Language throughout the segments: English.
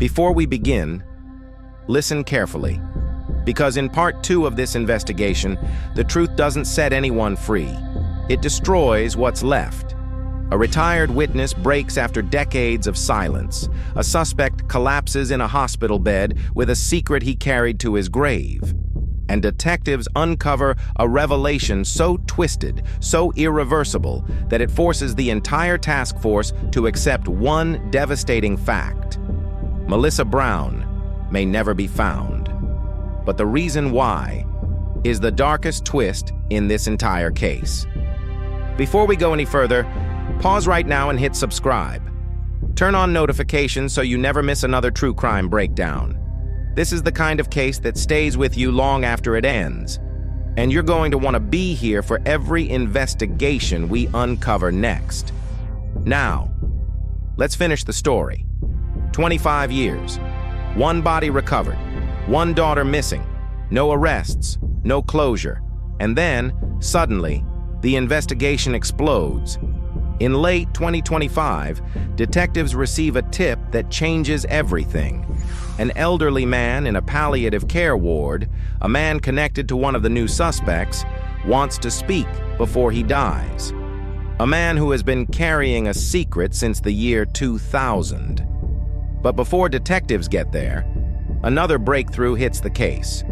Before we begin, listen carefully, because in part 2 of this investigation, the truth doesn't set anyone free. It destroys what's left. A retired witness breaks after decades of silence. A suspect collapses in a hospital bed with a secret he carried to his grave. And detectives uncover a revelation so twisted, so irreversible, that it forces the entire task force to accept one devastating fact. Melissa Brown may never be found. But the reason why is the darkest twist in this entire case. Before we go any further, pause right now and hit subscribe. Turn on notifications so you never miss another true crime breakdown. This is the kind of case that stays with you long after it ends, and you're going to want to be here for every investigation we uncover next. Now, let's finish the story. 25 years, one body recovered, one daughter missing, no arrests, no closure, and then, suddenly, the investigation explodes. In late 2025, detectives receive a tip that changes everything. An elderly man in a palliative care ward, a man connected to one of the new suspects, wants to speak before he dies. A man who has been carrying a secret since the year 2000. But before detectives get there, another breakthrough hits the case.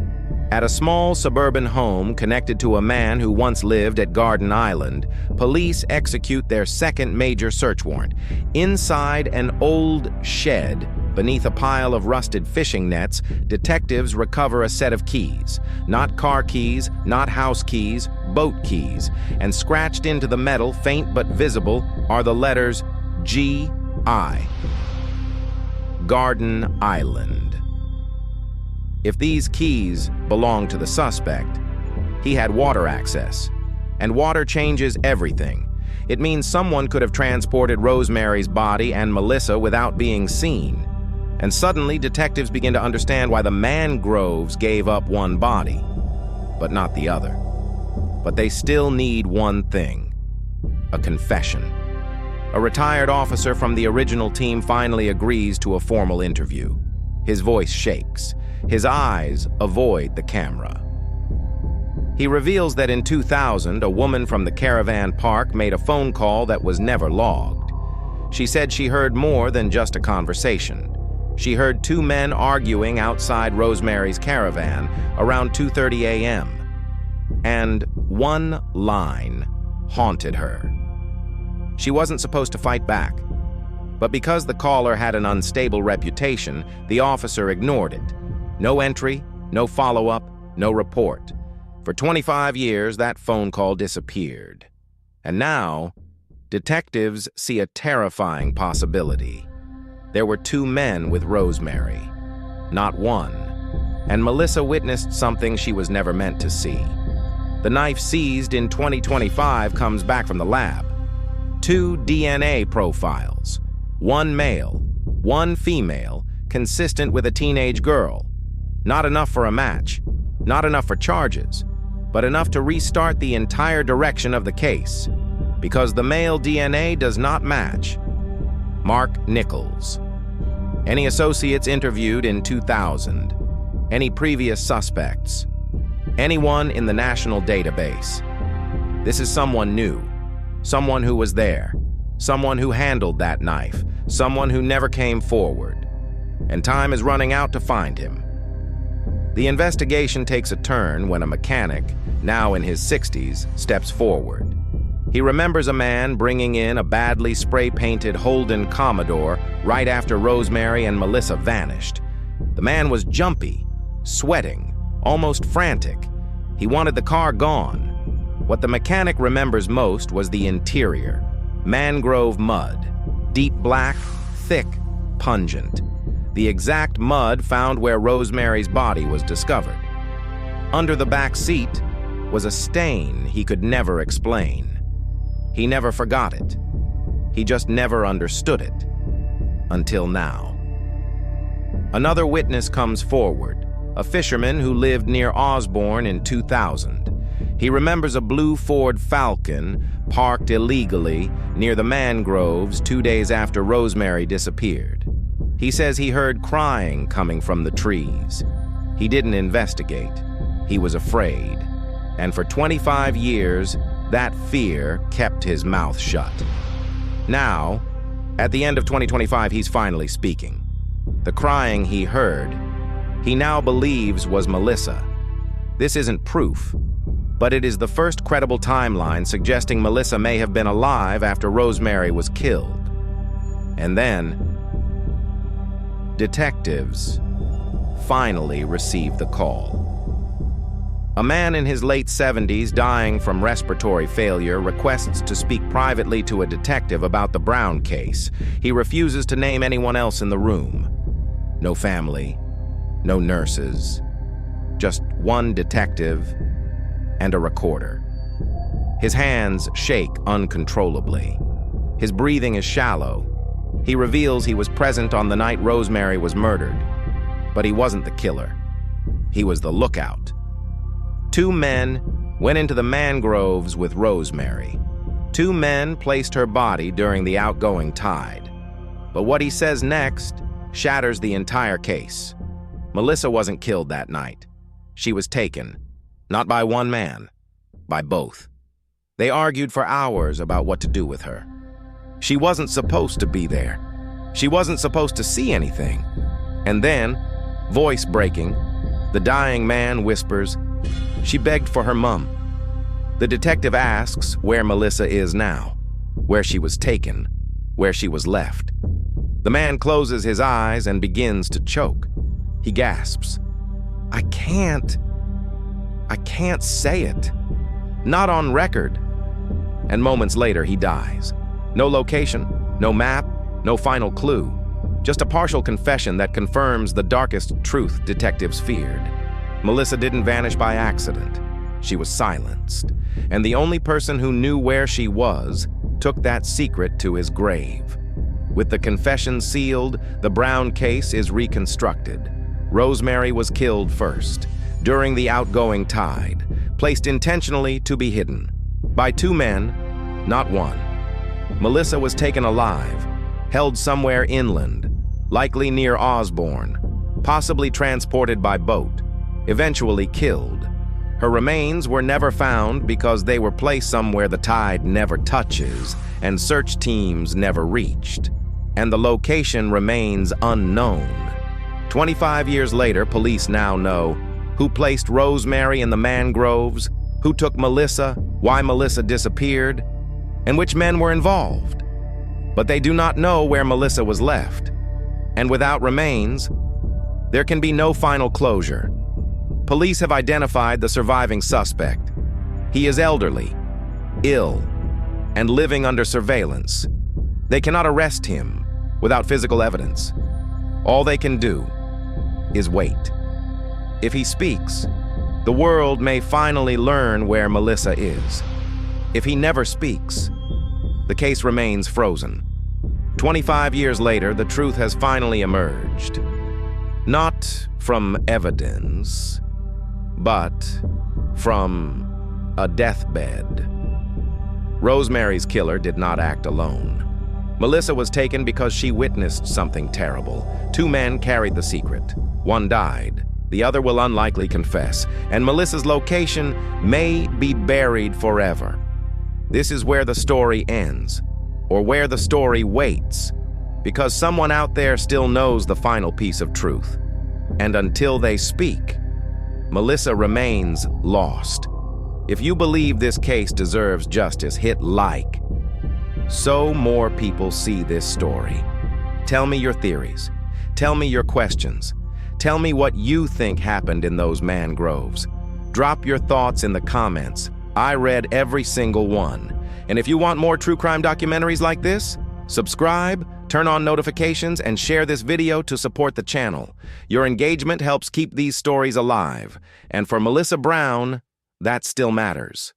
At a small suburban home connected to a man who once lived at Garden Island, police execute their second major search warrant. Inside an old shed, beneath a pile of rusted fishing nets, detectives recover a set of keys. Not car keys, not house keys, boat keys. And scratched into the metal, faint but visible, are the letters G.I. Garden Island. If these keys belong to the suspect, he had water access. And water changes everything. It means someone could have transported Rosemary's body and Melissa without being seen. And suddenly, detectives begin to understand why the Mangroves gave up one body, but not the other. But they still need one thing: a confession. A retired officer from the original team finally agrees to a formal interview. His voice shakes. His eyes avoid the camera. He reveals that in 2000, a woman from the caravan park made a phone call that was never logged. She said she heard more than just a conversation. She heard two men arguing outside Rosemary's caravan around 2:30 a.m. And one line haunted her. She wasn't supposed to fight back. But because the caller had an unstable reputation, the officer ignored it. No entry, no follow-up, no report. For 25 years, that phone call disappeared. And now, detectives see a terrifying possibility. There were two men with Rosemary, not one. And Melissa witnessed something she was never meant to see. The knife seized in 2025 comes back from the lab. 2 DNA profiles, one male, one female, consistent with a teenage girl. Not enough for a match, not enough for charges, but enough to restart the entire direction of the case. Because the male DNA does not match. Mark Nichols. Any associates interviewed in 2000? Any previous suspects? Anyone in the national database? This is someone new. Someone who was there. Someone who handled that knife. Someone who never came forward. And time is running out to find him. The investigation takes a turn when a mechanic, now in his 60s, steps forward. He remembers a man bringing in a badly spray-painted Holden Commodore right after Rosemary and Melissa vanished. The man was jumpy, sweating, almost frantic. He wanted the car gone. What the mechanic remembers most was the interior. Mangrove mud, deep black, thick, pungent. The exact mud found where Rosemary's body was discovered. Under the back seat was a stain he could never explain. He never forgot it. He just never understood it. Until now. Another witness comes forward, a fisherman who lived near Osborne in 2000. He remembers a blue Ford Falcon parked illegally near the Mangroves 2 days after Rosemary disappeared. He says he heard crying coming from the trees. He didn't investigate. He was afraid. And for 25 years, that fear kept his mouth shut. Now, at the end of 2025, he's finally speaking. The crying he heard, he now believes was Melissa. This isn't proof, but it is the first credible timeline suggesting Melissa may have been alive after Rosemary was killed. And then, detectives finally received the call. A man in his late 70s dying from respiratory failure requests to speak privately to a detective about the Brown case. He refuses to name anyone else in the room. No family, no nurses, just one detective and a recorder. His hands shake uncontrollably. His breathing is shallow. He reveals he was present on the night Rosemary was murdered, but he wasn't the killer. He was the lookout. 2 men went into the mangroves with Rosemary. 2 men placed her body during the outgoing tide. But what he says next shatters the entire case. Melissa wasn't killed that night. She was taken, not by one man, by both. They argued for hours about what to do with her. She wasn't supposed to be there. She wasn't supposed to see anything. And then, voice breaking, the dying man whispers, she begged for her mum. The detective asks where Melissa is now, where she was taken, where she was left. The man closes his eyes and begins to choke. He gasps, I can't say it. Not on record. And moments later, he dies. No location, no map, no final clue. Just a partial confession that confirms the darkest truth detectives feared. Melissa didn't vanish by accident. She was silenced. And the only person who knew where she was took that secret to his grave. With the confession sealed, the Brown case is reconstructed. Rosemary was killed first, during the outgoing tide, placed intentionally to be hidden. By 2 men, not one. Melissa was taken alive, held somewhere inland, likely near Osborne, possibly transported by boat, eventually killed. Her remains were never found because they were placed somewhere the tide never touches and search teams never reached. And the location remains unknown. 25 years later, police now know who placed Rosemary in the mangroves, who took Melissa, why Melissa disappeared, and which men were involved. But they do not know where Melissa was left. And without remains, there can be no final closure. Police have identified the surviving suspect. He is elderly, ill, and living under surveillance. They cannot arrest him without physical evidence. All they can do is wait. If he speaks, the world may finally learn where Melissa is. If he never speaks, the case remains frozen. 25 years later, the truth has finally emerged. Not from evidence, but from a deathbed. Rosemary's killer did not act alone. Melissa was taken because she witnessed something terrible. 2 men carried the secret. One died. The other will unlikely confess. And Melissa's location may be buried forever. This is where the story ends, or where the story waits, because someone out there still knows the final piece of truth. And until they speak, Melissa remains lost. If you believe this case deserves justice, hit like, so more people see this story. Tell me your theories. Tell me your questions. Tell me what you think happened in those mangroves. Drop your thoughts in the comments. I read every single one. And if you want more true crime documentaries like this, subscribe, turn on notifications, and share this video to support the channel. Your engagement helps keep these stories alive. And for Melissa Brown, that still matters.